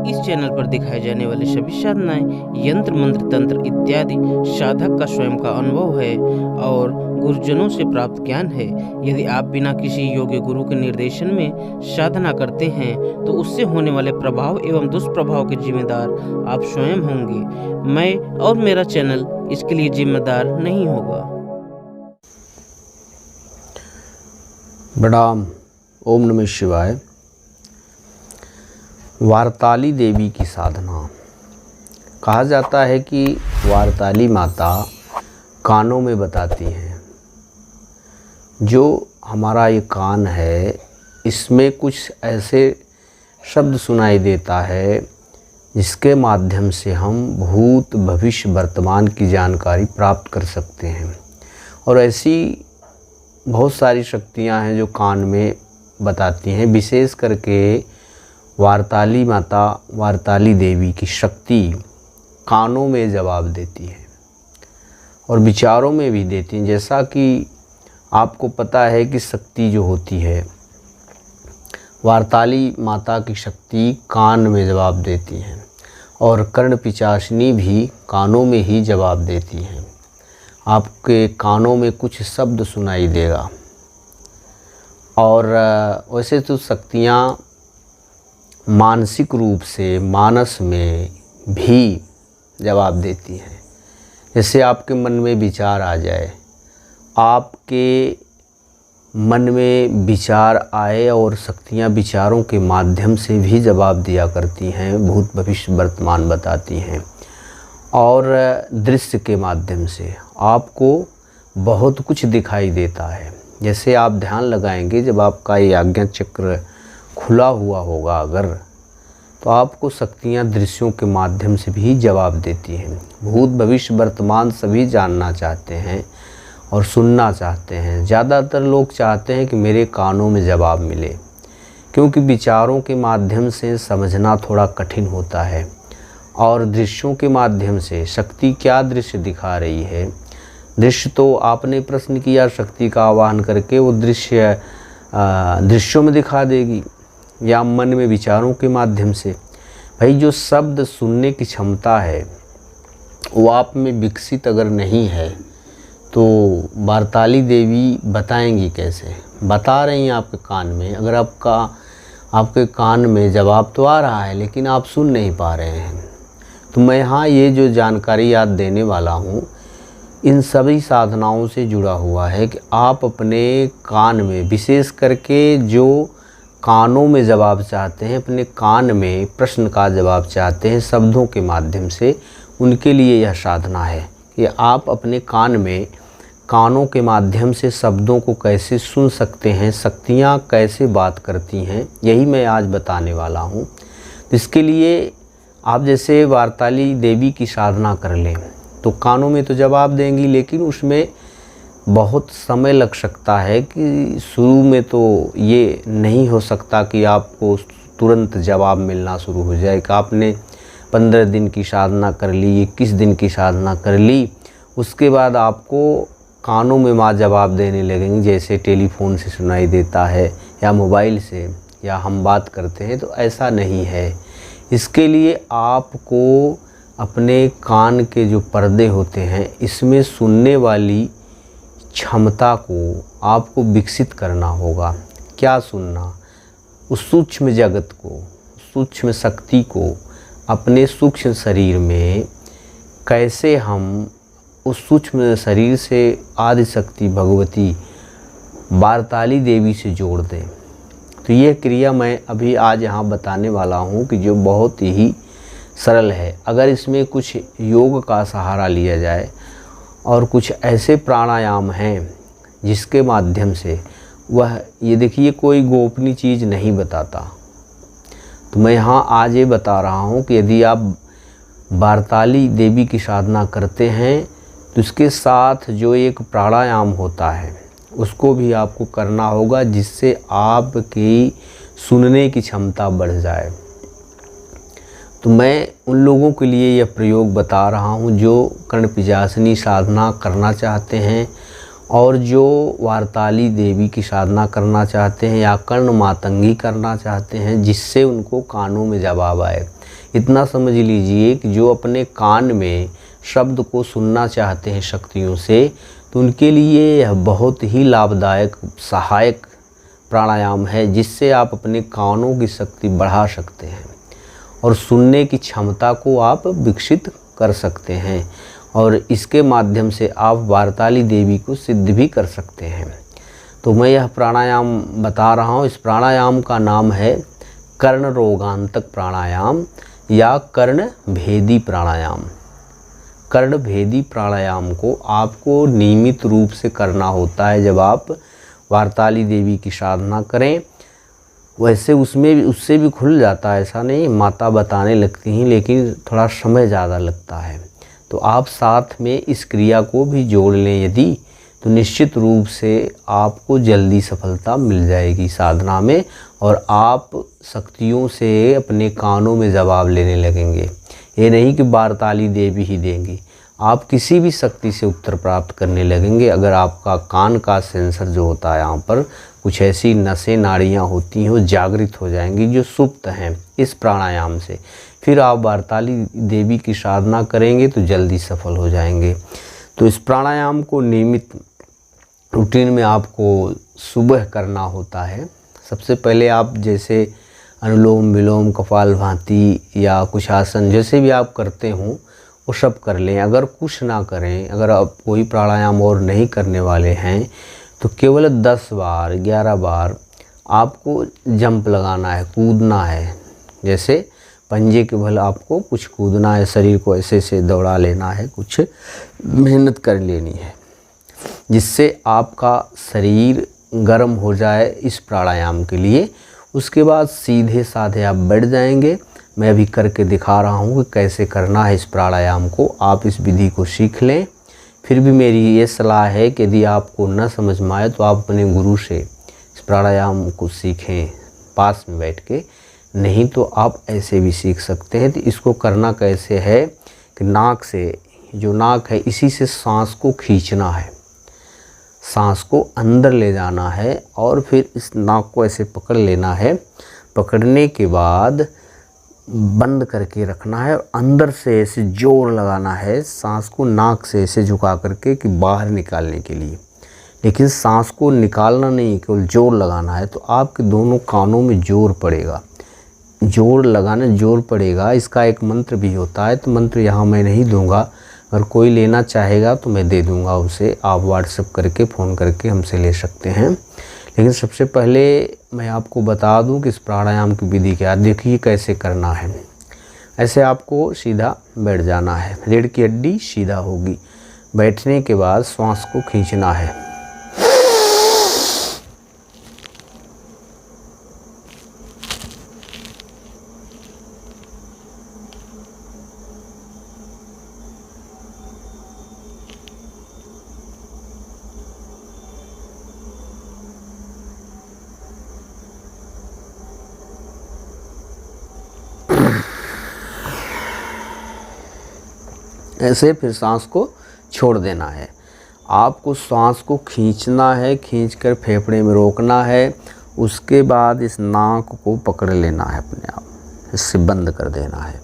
इस चैनल पर दिखाए जाने वाले सभी साधनाएं यंत्र मंत्र तंत्र इत्यादि साधक का स्वयं का अनुभव है और गुरुजनों से प्राप्त ज्ञान है। यदि आप बिना किसी योग्य गुरु के निर्देशन में साधना करते हैं तो उससे होने वाले प्रभाव एवं दुष्प्रभाव के जिम्मेदार आप स्वयं होंगे। मैं और मेरा चैनल इसके लिए जिम्मेदार नहीं होगा। प्रणाम। ओम नमः शिवाय। वारताली देवी की साधना। कहा जाता है कि वारताली माता कानों में बताती हैं। जो हमारा ये कान है इसमें कुछ ऐसे शब्द सुनाई देता है जिसके माध्यम से हम भूत भविष्य वर्तमान की जानकारी प्राप्त कर सकते हैं। और ऐसी बहुत सारी शक्तियां हैं जो कान में बताती हैं। विशेष करके वारताली माता, वारताली देवी की शक्ति कानों में जवाब देती है और विचारों में भी देती हैं। जैसा कि आपको पता है कि शक्ति जो होती है, वारताली माता की शक्ति कान में जवाब देती हैं और कर्ण पिशाचिनी भी कानों में ही जवाब देती हैं। आपके कानों में कुछ शब्द सुनाई देगा। और वैसे तो शक्तियाँ मानसिक रूप से मानस में भी जवाब देती हैं। जैसे आपके मन में विचार आ जाए, आपके मन में विचार आए और शक्तियाँ विचारों के माध्यम से भी जवाब दिया करती हैं, भूत भविष्य वर्तमान बताती हैं। और दृश्य के माध्यम से आपको बहुत कुछ दिखाई देता है। जैसे आप ध्यान लगाएंगे, जब आपका ये आज्ञा चक्र खुला हुआ होगा अगर, तो आपको शक्तियाँ दृश्यों के माध्यम से भी जवाब देती हैं। भूत भविष्य वर्तमान सभी जानना चाहते हैं और सुनना चाहते हैं। ज़्यादातर लोग चाहते हैं कि मेरे कानों में जवाब मिले, क्योंकि विचारों के माध्यम से समझना थोड़ा कठिन होता है। और दृश्यों के माध्यम से शक्ति क्या दृश्य दिखा रही है, दृश्य तो आपने प्रश्न किया, शक्ति का आवाहन करके वो दृश्य दृश्यों में दिखा देगी या मन में विचारों के माध्यम से। भाई, जो शब्द सुनने की क्षमता है वो आप में विकसित अगर नहीं है तो वारताली देवी बताएंगी कैसे? बता रही हैं आपके कान में। अगर आपके कान में जवाब तो आ रहा है लेकिन आप सुन नहीं पा रहे हैं, तो मैं यहाँ ये जो जानकारी याद देने वाला हूँ इन सभी साधनाओं से जुड़ा हुआ है कि आप अपने कान में, विशेष करके जो कानों में जवाब चाहते हैं, अपने कान में प्रश्न का जवाब चाहते हैं शब्दों के माध्यम से, उनके लिए यह साधना है कि आप अपने कानों के माध्यम से शब्दों को कैसे सुन सकते हैं, शक्तियाँ कैसे बात करती हैं, यही मैं आज बताने वाला हूँ। इसके लिए आप जैसे वारताली देवी की साधना कर लें तो कानों में तो जवाब देंगी, लेकिन उसमें बहुत समय लग सकता है कि शुरू में तो ये नहीं हो सकता कि आपको तुरंत जवाब मिलना शुरू हो जाए कि आपने 15 दिन की साधना कर ली, 21 दिन की साधना कर ली, उसके बाद आपको कानों में माँ जवाब देने लगेंगी, जैसे टेलीफोन से सुनाई देता है या मोबाइल से या हम बात करते हैं। तो ऐसा नहीं है। इसके लिए आपको अपने कान के जो पर्दे होते हैं इसमें सुनने वाली क्षमता को आपको विकसित करना होगा। क्या सुनना? उस सूक्ष्म जगत को, सूक्ष्म शक्ति को अपने सूक्ष्म शरीर में कैसे हम उस सूक्ष्म शरीर से आदि शक्ति भगवती वारताली देवी से जोड़ दें। तो यह क्रिया मैं अभी आज यहाँ बताने वाला हूँ कि जो बहुत ही सरल है। अगर इसमें कुछ योग का सहारा लिया जाए और कुछ ऐसे प्राणायाम हैं जिसके माध्यम से वह, ये देखिए, कोई गोपनीय चीज़ नहीं बताता। तो मैं यहाँ आज ये बता रहा हूँ कि यदि आप वारताली देवी की साधना करते हैं तो इसके साथ जो एक प्राणायाम होता है उसको भी आपको करना होगा, जिससे आपकी सुनने की क्षमता बढ़ जाए। तो मैं उन लोगों के लिए यह प्रयोग बता रहा हूँ जो कर्ण पिशाचिनी साधना करना चाहते हैं और जो वारताली देवी की साधना करना चाहते हैं या कर्ण मातंगी करना चाहते हैं, जिससे उनको कानों में जवाब आए। इतना समझ लीजिए कि जो अपने कान में शब्द को सुनना चाहते हैं शक्तियों से, तो उनके लिए यह बहुत ही लाभदायक सहायक प्राणायाम है, जिससे आप अपने कानों की शक्ति बढ़ा सकते हैं और सुनने की क्षमता को आप विकसित कर सकते हैं, और इसके माध्यम से आप वारताली देवी को सिद्ध भी कर सकते हैं। तो मैं यह प्राणायाम बता रहा हूँ। इस प्राणायाम का नाम है कर्ण रोगांतक प्राणायाम या कर्ण भेदी प्राणायाम। कर्ण भेदी प्राणायाम को आपको नियमित रूप से करना होता है जब आप वारताली देवी की साधना करें। वैसे उससे भी खुल जाता है, ऐसा नहीं, माता बताने लगती हैं, लेकिन थोड़ा समय ज़्यादा लगता है। तो आप साथ में इस क्रिया को भी जोड़ लें यदि, तो निश्चित रूप से आपको जल्दी सफलता मिल जाएगी साधना में, और आप शक्तियों से अपने कानों में जवाब लेने लगेंगे। ये नहीं कि वारताली देवी ही देंगी, आप किसी भी शक्ति से उत्तर प्राप्त करने लगेंगे। अगर आपका कान का सेंसर जो होता है, यहाँ पर कुछ ऐसी नसें नाड़ियाँ होती हैं वो जागृत हो जाएंगी जो सुप्त हैं इस प्राणायाम से, फिर आप वारताली देवी की साधना करेंगे तो जल्दी सफल हो जाएंगे। तो इस प्राणायाम को नियमित रूटीन में आपको सुबह करना होता है। सबसे पहले आप जैसे अनुलोम विलोम, कपालभाति या कुछ आसन जैसे भी आप करते हों वो सब कर लें। अगर कुछ ना करें, अगर आप कोई प्राणायाम और नहीं करने वाले हैं, तो केवल 10 बार 11 बार आपको जंप लगाना है, कूदना है। जैसे पंजे के बल आपको कुछ कूदना है, शरीर को ऐसे से दौड़ा लेना है, कुछ मेहनत कर लेनी है, जिससे आपका शरीर गर्म हो जाए इस प्राणायाम के लिए। उसके बाद सीधे साधे आप बैठ जाएंगे। मैं अभी करके दिखा रहा हूँ कि कैसे करना है इस प्राणायाम को। आप इस विधि को सीख लें। फिर भी मेरी ये सलाह है कि यदि आपको न समझ में आए तो आप अपने गुरु से इस प्राणायाम को सीखें पास में बैठ के, नहीं तो आप ऐसे भी सीख सकते हैं। तो इसको करना कैसे है कि नाक से, जो नाक है इसी से सांस को खींचना है, सांस को अंदर ले जाना है और फिर इस नाक को ऐसे पकड़ लेना है। पकड़ने के बाद बंद करके रखना है और अंदर से ऐसे जोर लगाना है सांस को, नाक से ऐसे झुका करके कि बाहर निकालने के लिए। लेकिन सांस को निकालना नहीं, केवल जोर लगाना है। तो आपके दोनों कानों में जोर पड़ेगा, जोर लगाना, जोर पड़ेगा। इसका एक मंत्र भी होता है, तो मंत्र यहाँ मैं नहीं दूंगा। अगर कोई लेना चाहेगा तो मैं दे दूंगा उसे, आप व्हाट्सएप करके फ़ोन करके हमसे ले सकते हैं। लेकिन सबसे पहले मैं आपको बता दूं कि इस प्राणायाम की विधि क्या, देखिए कैसे करना है। ऐसे आपको सीधा बैठ जाना है, रीढ़ की हड्डी सीधा होगी। बैठने के बाद श्वास को खींचना है। ऐसे फिर सांस को छोड़ देना है। आपको सांस को खींचना है, खींचकर फेफड़े में रोकना है। उसके बाद इस नाक को पकड़ लेना है अपने आप, इससे बंद कर देना है।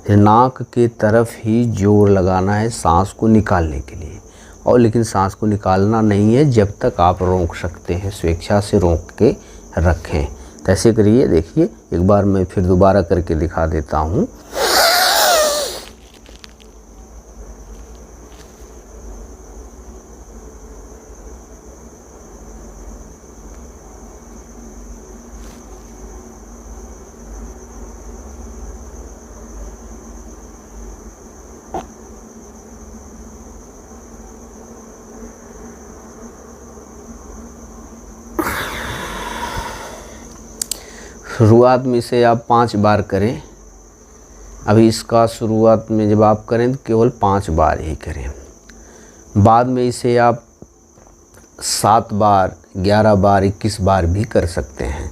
फिर नाक के तरफ ही जोर लगाना है सांस को निकालने के लिए। और लेकिन सांस को निकालना नहीं है जब तक आप रोक सकते हैं, स्वेच्छा से रोक के रखें। तो ऐसे करिए, देखिए एक बार मैं फिर दोबारा करके दिखा देता हूँ। शुरुआत में इसे आप 5 बार करें। अभी इसका शुरुआत में जब आप करें तो केवल 5 बार ही करें। बाद में इसे आप 7 बार, 11 बार, 21 बार भी कर सकते हैं।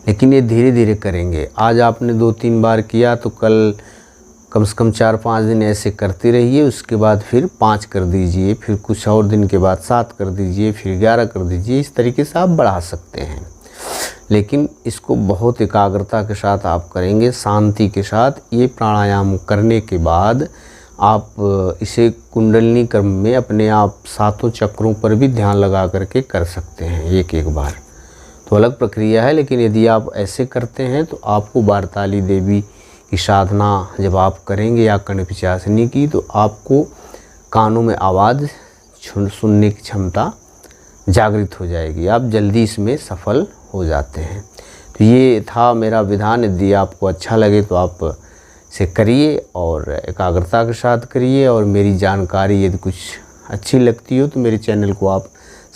लेकिन ये धीरे धीरे करेंगे। आज आपने 2-3 बार किया तो कल कम से कम 4-5 दिन ऐसे करते रहिए। उसके बाद फिर 5 कर दीजिए, फिर कुछ और दिन के बाद 7 कर दीजिए, फिर 11 कर दीजिए। इस तरीके से आप बढ़ा सकते हैं। लेकिन इसको बहुत एकाग्रता के साथ आप करेंगे, शांति के साथ। ये प्राणायाम करने के बाद आप इसे कुंडलिनी क्रम में अपने आप 7 चक्रों पर भी ध्यान लगा करके कर सकते हैं एक बार। तो अलग प्रक्रिया है, लेकिन यदि आप ऐसे करते हैं तो आपको वारताली देवी की साधना जब आप करेंगे या कर्णपिशासिनी की, तो आपको कानों में आवाज़ सुनने की क्षमता जागृत हो जाएगी, आप जल्दी इसमें सफल हो जाते हैं। तो ये था मेरा विधान। यदि आपको अच्छा लगे तो आप इसे करिए और एकाग्रता के साथ करिए। और मेरी जानकारी यदि कुछ अच्छी लगती हो तो मेरे चैनल को आप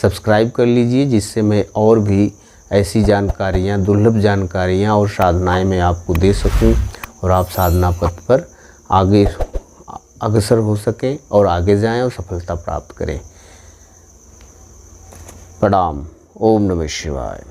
सब्सक्राइब कर लीजिए, जिससे मैं और भी ऐसी जानकारियाँ, दुर्लभ जानकारियाँ और साधनाएँ मैं आपको दे सकूँ और आप साधना पथ पर आगे अग्रसर हो सकें और आगे जाएं और सफलता प्राप्त करें। प्रणाम। ओम नमः शिवाय।